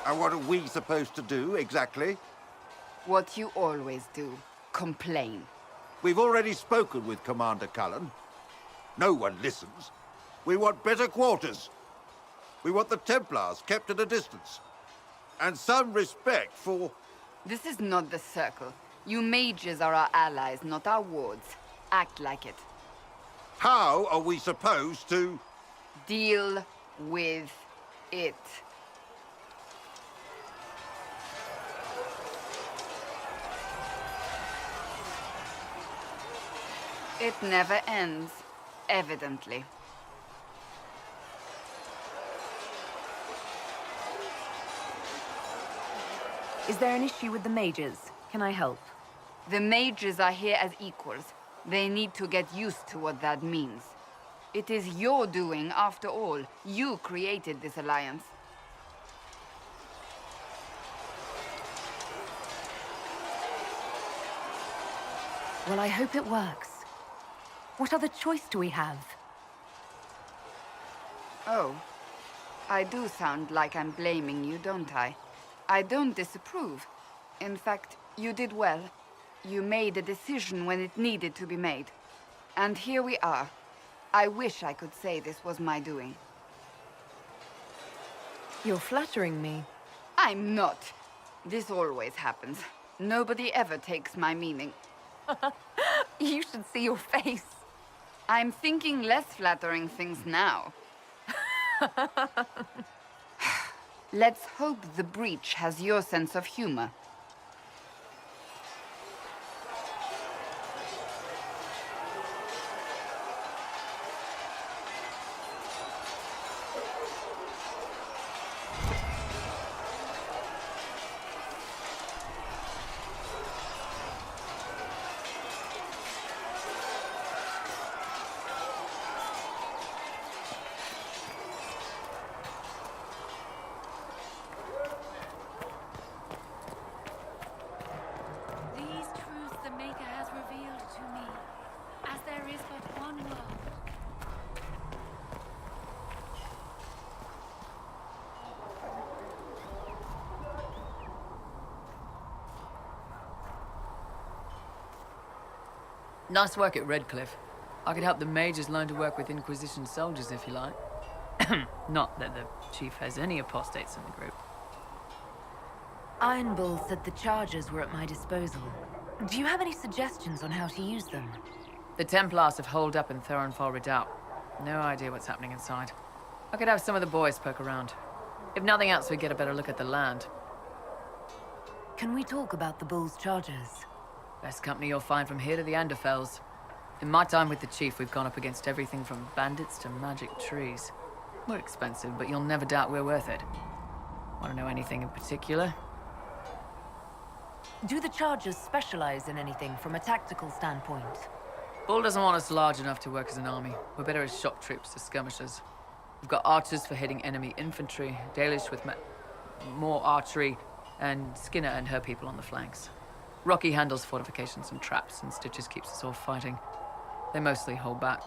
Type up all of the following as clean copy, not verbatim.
And what are we supposed to do, exactly? What you always do. Complain. We've already spoken with Commander Cullen. No one listens. We want better quarters. We want the Templars kept at a distance. And some respect for... This is not the Circle. You mages are our allies, not our wards. Act like it. How are we supposed to... Deal with it. It never ends, evidently. Is there an issue with the mages? Can I help? The mages are here as equals. They need to get used to what that means. It is your doing, after all. You created this alliance. Well, I hope it works. What other choice do we have? Oh. I do sound like I'm blaming you, don't I? I don't disapprove. In fact, you did well. You made a decision when it needed to be made. And here we are. I wish I could say this was my doing. You're flattering me. I'm not. This always happens. Nobody ever takes my meaning. You should see your face. I'm thinking less flattering things now. Let's hope the breach has your sense of humor. These truths the Maker has revealed to me, as there is but one world. Nice work at Redcliffe. I could help the mages learn to work with Inquisition soldiers if you like. Not that the chief has any apostates in the group. Iron Bull said the charges were at my disposal. Do you have any suggestions on how to use them? The Templars have holed up in Thurenfall Redoubt. No idea what's happening inside. I could have some of the boys poke around. If nothing else, we get a better look at the land. Can we talk about the Bull's charges? Best company you'll find from here to the Anderfells. In my time with the chief, we've gone up against everything from bandits to magic trees. We're expensive, but you'll never doubt we're worth it. Want to know anything in particular? Do the charges specialize in anything from a tactical standpoint? Bull doesn't want us large enough to work as an army. We're better as shock troops to skirmishers. We've got archers for hitting enemy infantry, Dalish with more archery, and Skinner and her people on the flanks. Rocky handles fortifications and traps, and Stitches keeps us all fighting. They mostly hold back.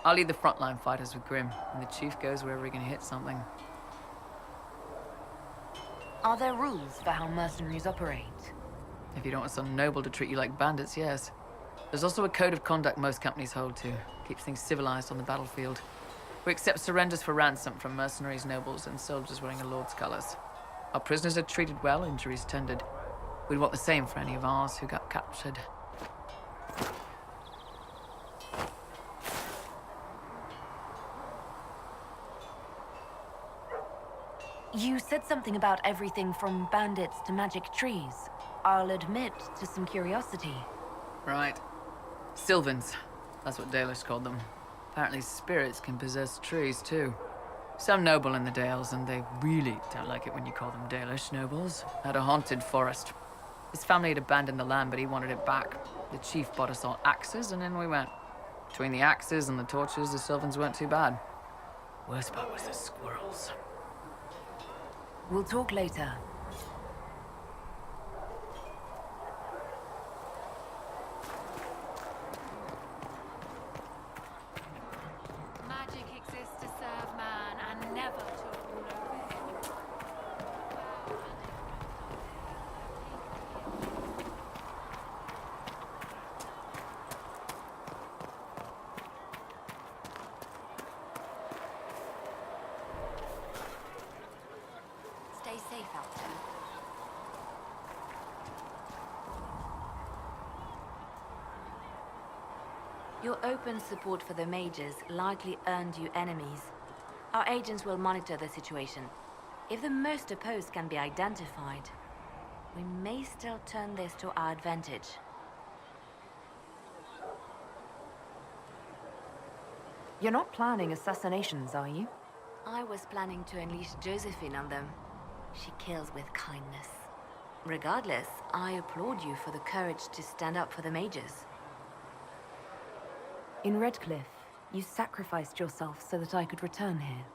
I'll lead the frontline fighters with Grim, and the chief goes wherever he can hit something. Are there rules for how mercenaries operate? If you don't want some noble to treat you like bandits, yes. There's also a code of conduct most companies hold to. Keeps things civilized on the battlefield. We accept surrenders for ransom from mercenaries, nobles, and soldiers wearing a lord's colors. Our prisoners are treated well, injuries tended. We'd want the same for any of ours who got captured. You said something about everything from bandits to magic trees. I'll admit to some curiosity. Right. Sylvans. That's what Dalish called them. Apparently spirits can possess trees, too. Some noble in the Dales, and they really don't like it when you call them Dalish nobles, had a haunted forest. His family had abandoned the land, but he wanted it back. The chief bought us all axes, and in we went. Between the axes and the torches, the Sylvans weren't too bad. Worst part was the squirrels. We'll talk later. Magic exists to serve man and never to rule over him. Your open support for the mages likely earned you enemies. Our agents will monitor the situation. If the most opposed can be identified, we may still turn this to our advantage. You're not planning assassinations, are you? I was planning to unleash Josephine on them. She kills with kindness. Regardless, I applaud you for the courage to stand up for the mages. In Redcliffe, you sacrificed yourself so that I could return here.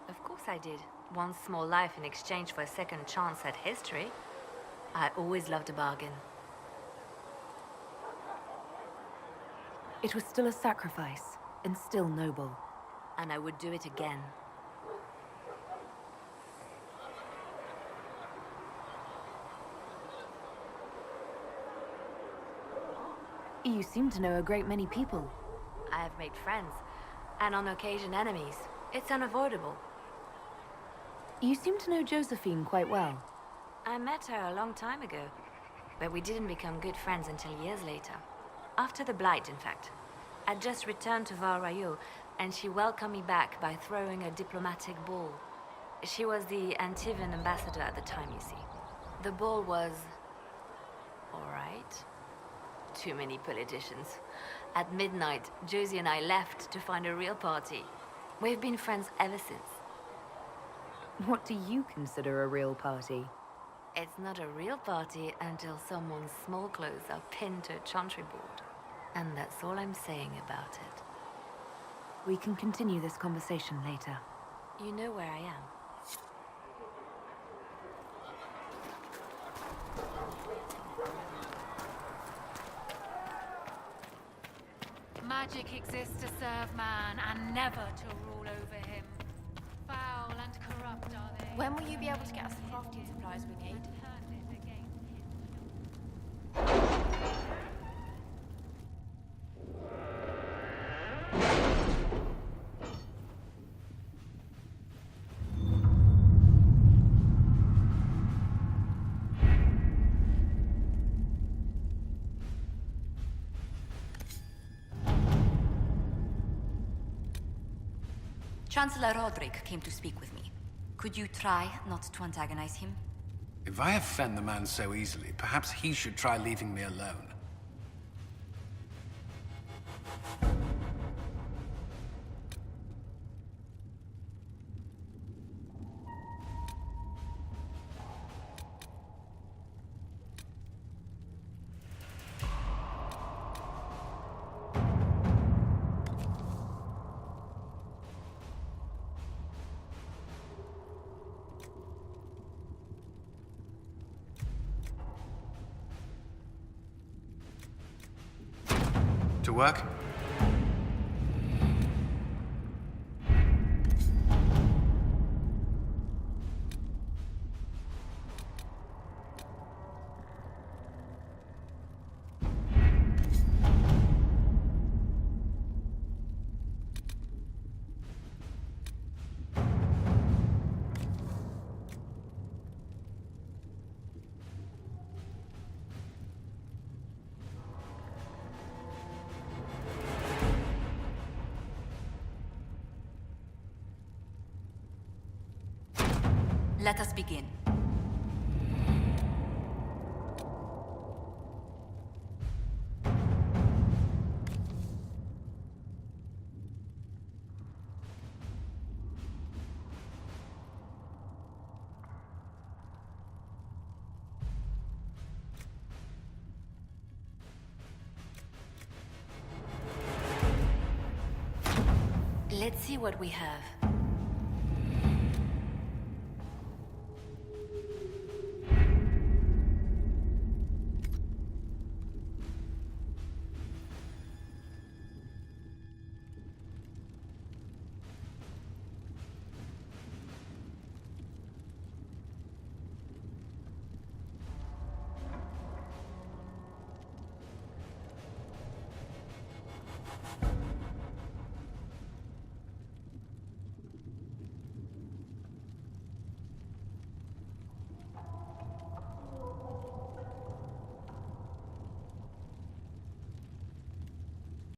Of course I did. One small life in exchange for a second chance at history. I always loved a bargain. It was still a sacrifice, and still noble. And I would do it again. You seem to know a great many people. I have made friends, and on occasion enemies. It's unavoidable. You seem to know Josephine quite well. I met her a long time ago, but we didn't become good friends until years later. After the Blight, in fact. I'd just returned to Val Rayo, and she welcomed me back by throwing a diplomatic ball. She was the Antivan ambassador at the time, you see. The ball was... all right. Too many politicians. At midnight, Josie and I left to find a real party. We've been friends ever since. What do you consider a real party? It's not a real party until someone's small clothes are pinned to a chantry board. And that's all I'm saying about it. We can continue this conversation later. You know where I am. Magic exists to serve man and never to rule over him. Foul and corrupt are they. When will you be able to get us the crafting supplies we need? Turned it against him. Chancellor Roderick came to speak with me. Could you try not to antagonize him? If I offend the man so easily, perhaps he should try leaving me alone. To work? Let us begin. Let's see what we have.